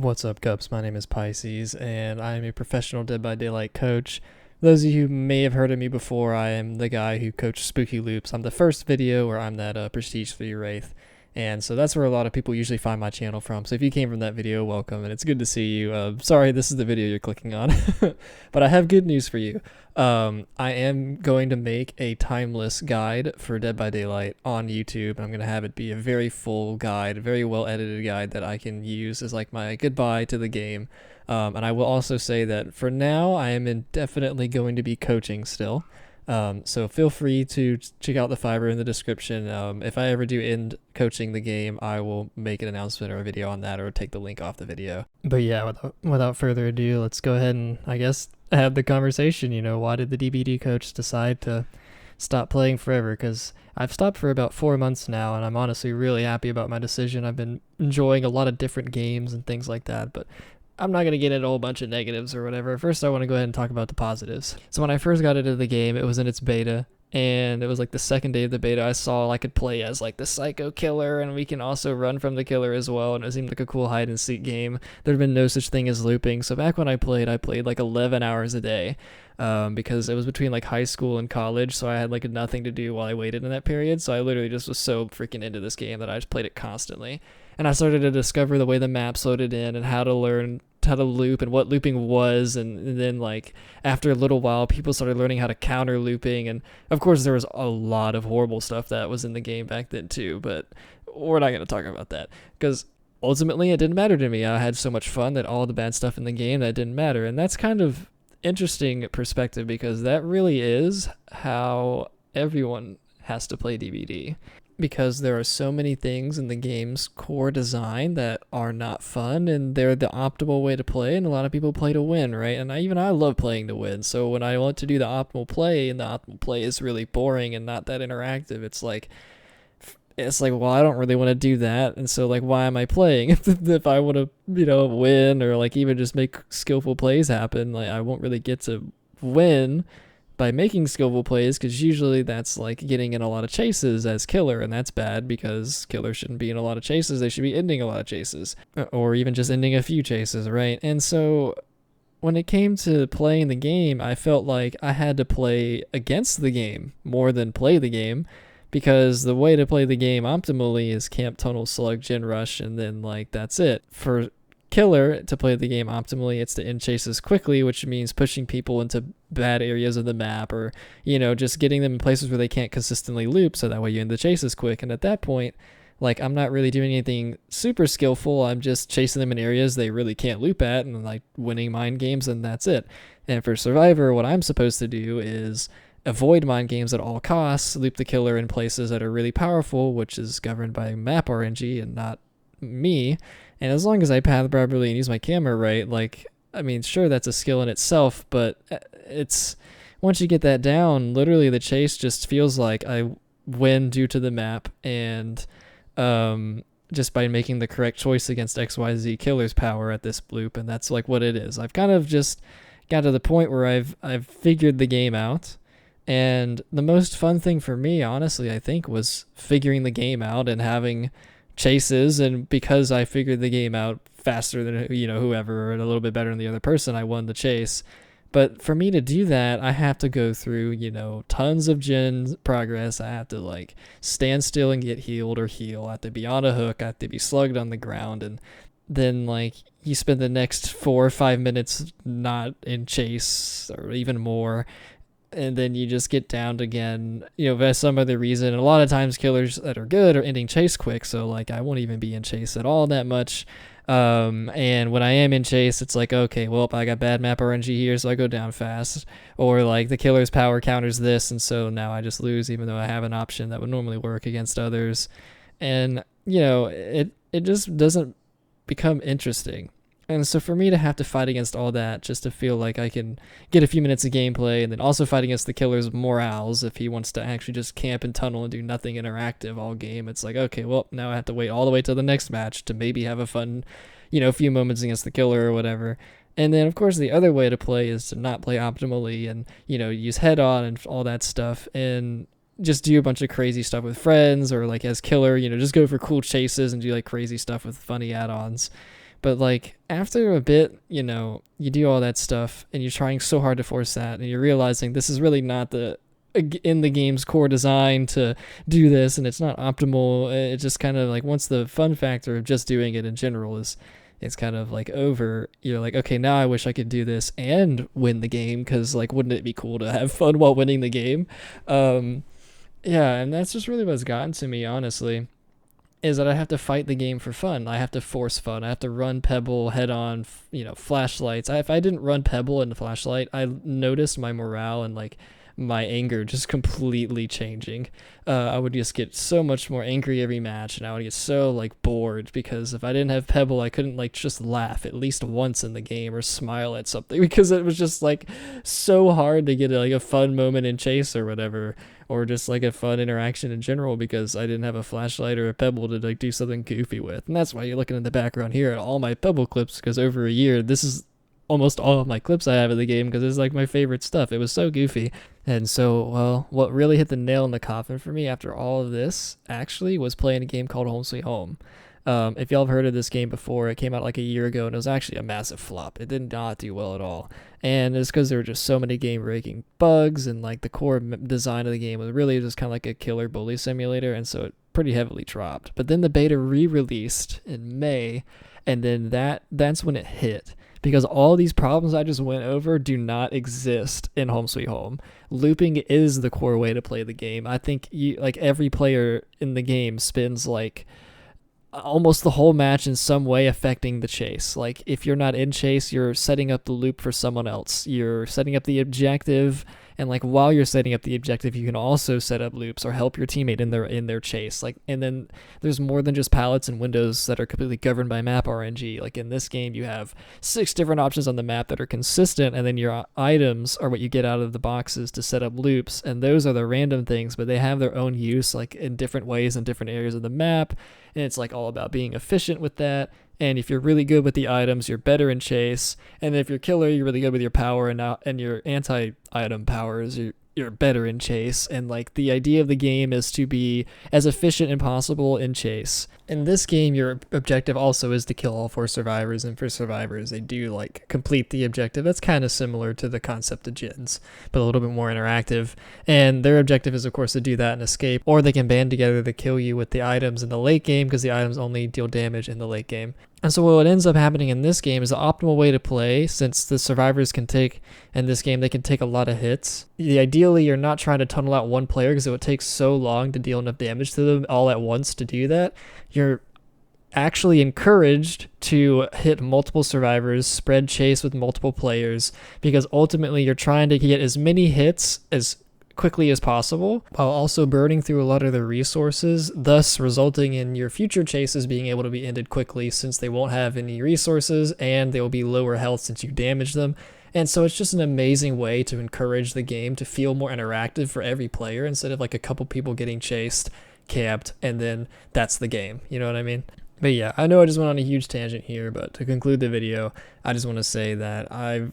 What's up, Cubs? My name is Pisces, and I am a professional Dead by Daylight coach. Those of you who may have heard of me before, I am the guy who coached Spookyloopz. I'm the first video where I'm that Prestige 3 Wraith. And so that's where a lot of people usually find my channel from. So if you came from that video, welcome, and it's good to see you. Sorry, this is the video you're clicking on. But I have good news for you. I am going to make a timeless guide for Dead by Daylight on YouTube, and I'm going to have it be a very full guide, a very well edited guide that I can use as like my goodbye to the game. And I will also say that for now, I am indefinitely going to be coaching still. So feel free to check out the fiber in the description. If I ever do end coaching the game, I will make an announcement or a video on that, or take the link off the video. But yeah, without further ado, let's go ahead and, I guess, have the conversation. Why did the DBD coach decide to stop playing forever? Because I've stopped for about 4 months now, and I'm honestly really happy about my decision. I've been enjoying a lot of different games and things like that, but I'm not going to get into a whole bunch of negatives or whatever. First, I want to go ahead and talk about the positives. So when I first got into the game, it was in its beta, and it was like the second day of the beta. I saw I could play as like the psycho killer, and we can also run from the killer as well, and it seemed like a cool hide and seek game. There had been no such thing as looping, so back when I played like 11 hours a day, because it was between like high school and college, so I had like nothing to do while I waited in that period. So I literally just was so freaking into this game that I just played it constantly. And I started to discover the way the maps loaded in and how to learn how to loop and what looping was, and then like after a little while people started learning how to counter looping, and of course there was a lot of horrible stuff that was in the game back then too, but we're not going to talk about that because ultimately it didn't matter to me. I had so much fun that all the bad stuff in the game, that didn't matter. And that's kind of interesting perspective, because that really is how everyone has to play DBD. Because there are so many things in the game's core design that are not fun, and they're the optimal way to play, and a lot of people play to win, right? And I love playing to win, so when I want to do the optimal play, and the optimal play is really boring and not that interactive, it's like, well, I don't really want to do that, and so like, why am I playing? If I want to, win, or like even just make skillful plays happen, like I won't really get to win by making skillful plays, because usually that's like getting in a lot of chases as killer, and that's bad because killer shouldn't be in a lot of chases. They should be ending a lot of chases, or even just ending a few chases, right? And so when it came to playing the game, I felt like I had to play against the game more than play the game, because the way to play the game optimally is camp, tunnel, slug, gen rush, and then like that's it. For killer to play the game optimally, it's to end chases quickly, which means pushing people into bad areas of the map, or just getting them in places where they can't consistently loop, so that way you end the chases quick. And at that point, like, I'm not really doing anything super skillful. I'm just chasing them in areas they really can't loop at, and like winning mind games, and that's it. And for survivor, what I'm supposed to do is avoid mind games at all costs, loop the killer in places that are really powerful, which is governed by map RNG and not me. And as long as I path properly and use my camera right, like, I mean, sure, that's a skill in itself, but it's, once you get that down, literally the chase just feels like I win due to the map, and just by making the correct choice against XYZ killer's power at this loop, and that's like what it is. I've kind of just got to the point where I've figured the game out, and the most fun thing for me, honestly, I think, was figuring the game out and having chases. And because I figured the game out faster than whoever, and a little bit better than the other person, I won the chase. But for me to do that, I have to go through tons of gen progress. I have to like stand still and get healed or heal. I have to be on a hook. I have to be slugged on the ground, and then like you spend the next 4 or 5 minutes not in chase, or even more, and then you just get downed again, for some other reason. And a lot of times killers that are good are ending chase quick, so like I won't even be in chase at all that much. And when I am in chase, it's like, okay, well, I got bad map RNG here, so I go down fast, or like the killer's power counters this, and so now I just lose, even though I have an option that would normally work against others. And it just doesn't become interesting. And so for me to have to fight against all that just to feel like I can get a few minutes of gameplay, and then also fight against the killer's morals if he wants to actually just camp and tunnel and do nothing interactive all game, it's like, okay, well, now I have to wait all the way till the next match to maybe have a fun, few moments against the killer or whatever. And then, of course, the other way to play is to not play optimally and, use head on and all that stuff, and just do a bunch of crazy stuff with friends, or like as killer, just go for cool chases and do like crazy stuff with funny add-ons. But like after a bit, you know, you do all that stuff and you're trying so hard to force that, and you're realizing this is really not the in the game's core design to do this, and it's not optimal. It just kind of like, once the fun factor of just doing it in general is it's kind of like over, you're like, okay, now I wish I could do this and win the game, because like, wouldn't it be cool to have fun while winning the game? Yeah, and that's just really what's gotten to me, honestly, is that I have to fight the game for fun. I have to force fun. I have to run Pebble head on, you know, flashlights. If I didn't run Pebble and the flashlight, I noticed my morale and like my anger just completely changing. I would just get so much more angry every match, and I would get so like bored, because if I didn't have Pebble, I couldn't like just laugh at least once in the game or smile at something, because it was just like so hard to get like a fun moment in chase or whatever, or just like a fun interaction in general, because I didn't have a flashlight or a Pebble to like do something goofy with. And that's why you're looking in the background here at all my Pebble clips, because over a year, this is almost all of my clips I have of the game, because it's like my favorite stuff. It was so goofy. And so, well, what really hit the nail in the coffin for me after all of this actually was playing a game called Home Sweet Home. If y'all have heard of this game before, it came out like a year ago, and it was actually a massive flop. It did not do well at all. And it's because there were just so many game-breaking bugs, and like the core design of the game was really just kind of like a killer bully simulator, and so it pretty heavily dropped. But then the beta re-released in May, and then that's when it hit. Because all these problems I just went over do not exist in Home Sweet Home. Looping is the core way to play the game. I think like every player in the game spends like almost the whole match in some way affecting the chase. Like if you're not in chase, you're setting up the loop for someone else. You're setting up the objective, and like while you're setting up the objective, you can also set up loops or help your teammate in their chase. Like, and then there's more than just palettes and windows that are completely governed by map RNG. Like in this game, you have 6 different options on the map that are consistent, and then your items are what you get out of the boxes to set up loops, and those are the random things, but they have their own use like in different ways in different areas of the map. And it's like all about being efficient with that. And if you're really good with the items, you're better in chase. And if you're killer, you're really good with your power, and your anti-item powers, you're better in chase. And like the idea of the game is to be as efficient as possible in chase. In this game, your objective also is to kill all 4 survivors, and for survivors, they do like complete the objective. That's kind of similar to the concept of gens, but a little bit more interactive. And their objective is, of course, to do that and escape, or they can band together to kill you with the items in the late game, because the items only deal damage in the late game. And so what ends up happening in this game is the optimal way to play, since the survivors can take, in this game, they can take a lot of hits. Ideally, you're not trying to tunnel out one player, because it would take so long to deal enough damage to them all at once to do that. You're actually encouraged to hit multiple survivors, spread chase with multiple players, because ultimately you're trying to get as many hits as quickly as possible, while also burning through a lot of their resources, thus resulting in your future chases being able to be ended quickly, since they won't have any resources and they will be lower health since you damage them. And so it's just an amazing way to encourage the game to feel more interactive for every player, instead of like a couple people getting chased, camped, and then that's the game. You know what I mean? But yeah, I know I just went on a huge tangent here, but to conclude the video, I just want to say that I've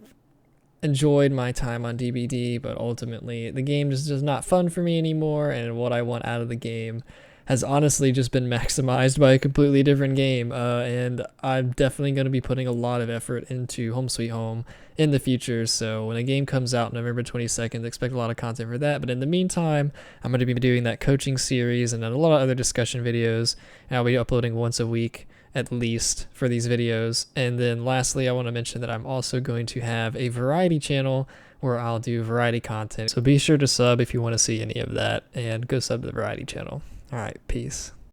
enjoyed my time on DBD, but ultimately the game just is not fun for me anymore, and what I want out of the game has honestly just been maximized by a completely different game, and I'm definitely going to be putting a lot of effort into Home Sweet Home in the future. So when a game comes out November 22nd, expect a lot of content for that. But in the meantime, I'm going to be doing that coaching series and then a lot of other discussion videos, and I'll be uploading once a week at least for these videos. And then lastly, I want to mention that I'm also going to have a variety channel where I'll do variety content. So be sure to sub if you want to see any of that, and go sub to the variety channel. All right, peace.